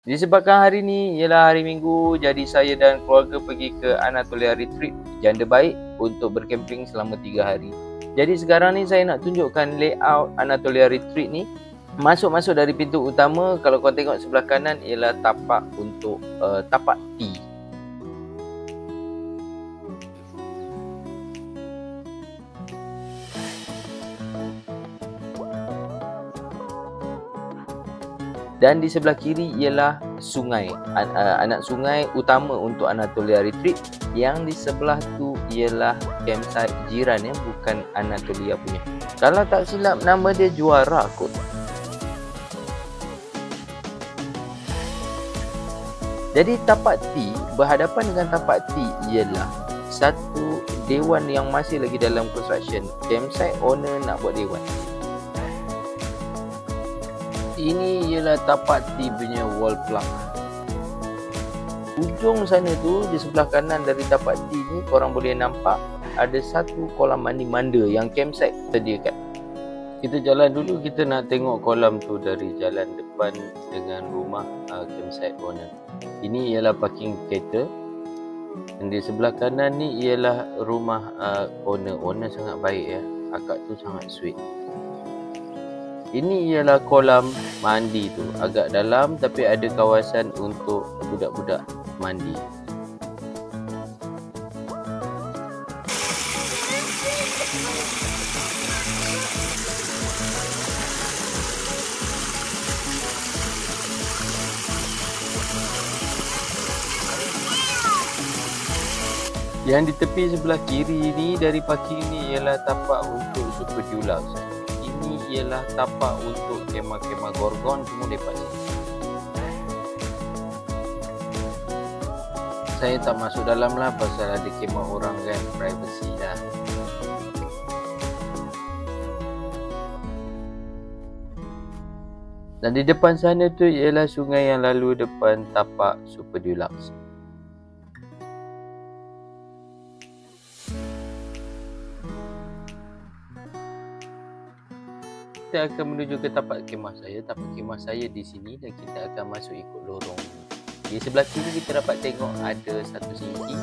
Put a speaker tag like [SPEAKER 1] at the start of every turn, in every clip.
[SPEAKER 1] Disebabkan hari ni ialah hari Minggu, jadi saya dan keluarga pergi ke Anatolia Retreat, janda baik, untuk berkemping selama 3 hari. Jadi sekarang ni saya nak tunjukkan layout Anatolia Retreat ni. Masuk dari pintu utama, kalau kau tengok sebelah kanan ialah tapak untuk tapak T. Dan di sebelah kiri ialah sungai, anak sungai utama untuk Anatolia Retreat. Yang di sebelah tu ialah campsite jiran ya, bukan Anatolia punya. Kalau tak silap nama dia Juara kot. Jadi tapak T berhadapan dengan tapak T ialah satu dewan yang masih lagi dalam construction. Campsite owner nak buat dewan. Ini ialah tapak T punya wall plug. Ujung sana tu, di sebelah kanan dari tapak T ni, korang boleh nampak ada satu kolam mandi manda yang campsite sediakan. Kita jalan dulu, kita nak tengok kolam tu dari jalan depan dengan rumah campsite owner. Ini ialah parking kereta. Dan di sebelah kanan ni ialah rumah owner. Owner sangat baik ya. Akak tu sangat sweet. Ini ialah kolam mandi tu, agak dalam tapi ada kawasan untuk budak-budak mandi. Yang di tepi sebelah kiri ni dari parking ni ialah tapak untuk Super Deluxe. Ini ialah tapak untuk kemah-kemah Gorgon, semua lepas sini. Saya tak masuk dalam lah pasal ada kemah orang kan, privacy lah. Dan di depan sana tu ialah sungai yang lalu depan tapak Super Deluxe. Kita akan menuju ke tapak kemah saya. Tapak kemah saya di sini dan kita akan masuk ikut lorong. Di sebelah kiri kita dapat tengok ada satu sinki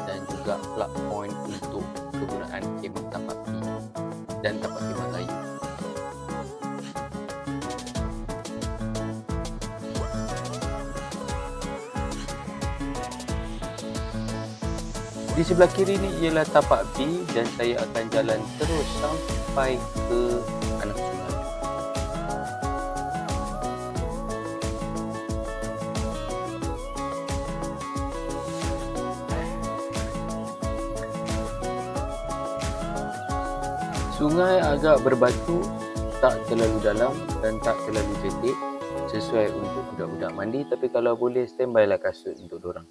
[SPEAKER 1] dan juga plug point untuk kegunaan kemah tapak T dan tapak kemah saya. Di sebelah kiri ni ialah tapak B dan saya akan jalan terus sampai ke anak sungai. Sungai agak berbatu, tak terlalu dalam dan tak terlalu cetek, sesuai untuk budak-budak mandi, tapi kalau boleh standby lah kasut untuk dorang.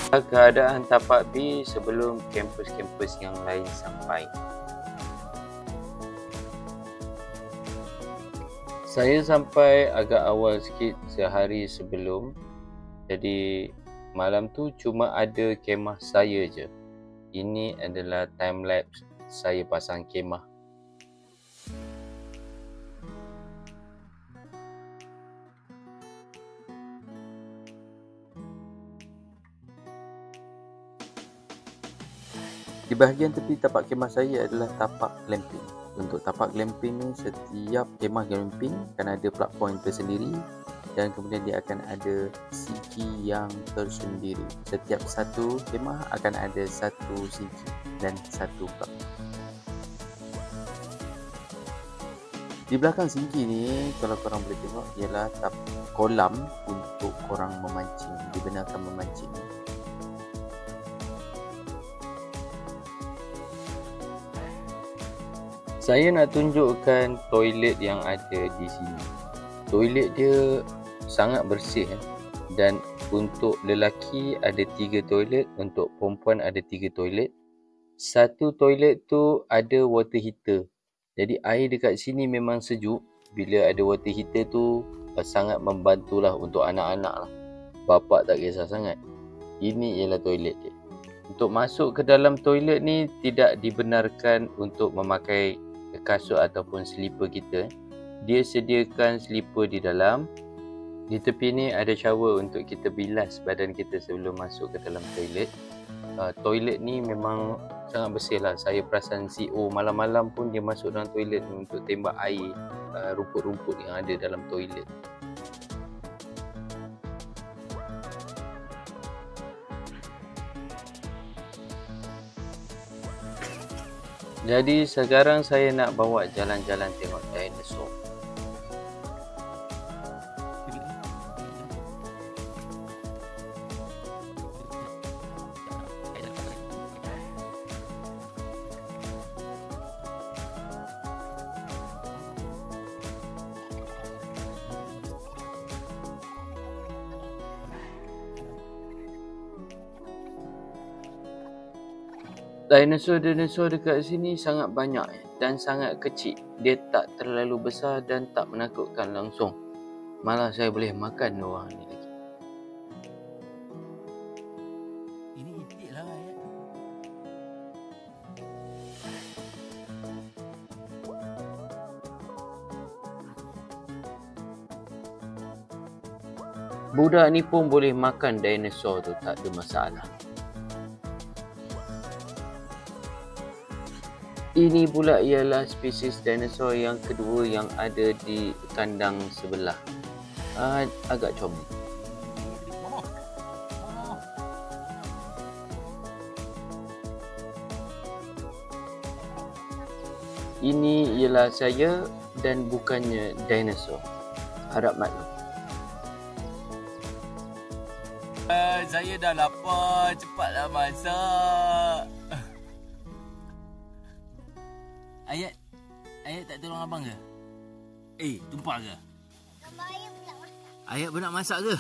[SPEAKER 1] Keadaan tapak B sebelum kampus-kampus yang lain sampai. Saya sampai agak awal sikit sehari sebelum. Jadi malam tu cuma ada kemah saya je. Ini adalah time lapse saya pasang kemah. Di bahagian tepi tapak kemah saya adalah tapak glamping. Untuk tapak glamping ni, setiap kemah glamping akan ada plug point tersendiri dan kemudian dia akan ada siki yang tersendiri. Setiap satu kemah akan ada satu siki dan satu plug. Di belakang siki ni, kalau korang boleh tengok, ialah kolam untuk korang memancing, dibenarkan memancing. Saya nak tunjukkan toilet yang ada di sini. Toilet dia sangat bersih dan untuk lelaki ada 3 toilet, untuk perempuan ada 3 toilet. Satu toilet tu ada water heater. Jadi air dekat sini memang sejuk. Bila ada water heater tu sangat membantulah untuk anak-anak lah. Bapak tak kisah sangat. Ini ialah toilet dia. Untuk masuk ke dalam toilet ni tidak dibenarkan untuk memakai kasut ataupun slipper kita. Dia sediakan slipper di dalam. Di tepi ni ada shower untuk kita bilas badan kita sebelum masuk ke dalam toilet. Toilet ni memang sangat bersih lah. Saya perasan CEO malam-malam pun dia masuk dalam toilet ni untuk tembak air rumput-rumput yang ada dalam toilet. Jadi sekarang saya nak bawa jalan-jalan tengok dinosaur. Dinosaur dekat sini sangat banyak dan sangat kecil. Dia tak terlalu besar dan tak menakutkan langsung. Malah saya boleh makan diorang ni lagi. Ini itik lah ya. Budak ni pun boleh makan dinosaur tu, tak ada masalah. Ini pula ialah spesies dinosaur yang kedua yang ada di kandang sebelah. Agak comel. Ini ialah saya dan bukannya dinosaur. Harap maklum.
[SPEAKER 2] Saya dah lapar. Cepatlah masak. Ayat tak tolong abang ke? Tumpah ke? Ayat pun nak masak ke?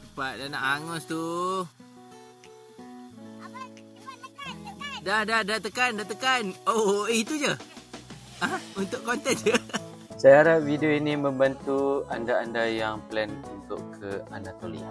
[SPEAKER 2] Cepat dah nak hangus tu. Dah tekan. Oh, itu je? Untuk konten je?
[SPEAKER 1] Saya harap video ini membantu anda-anda yang plan untuk ke Anatolia.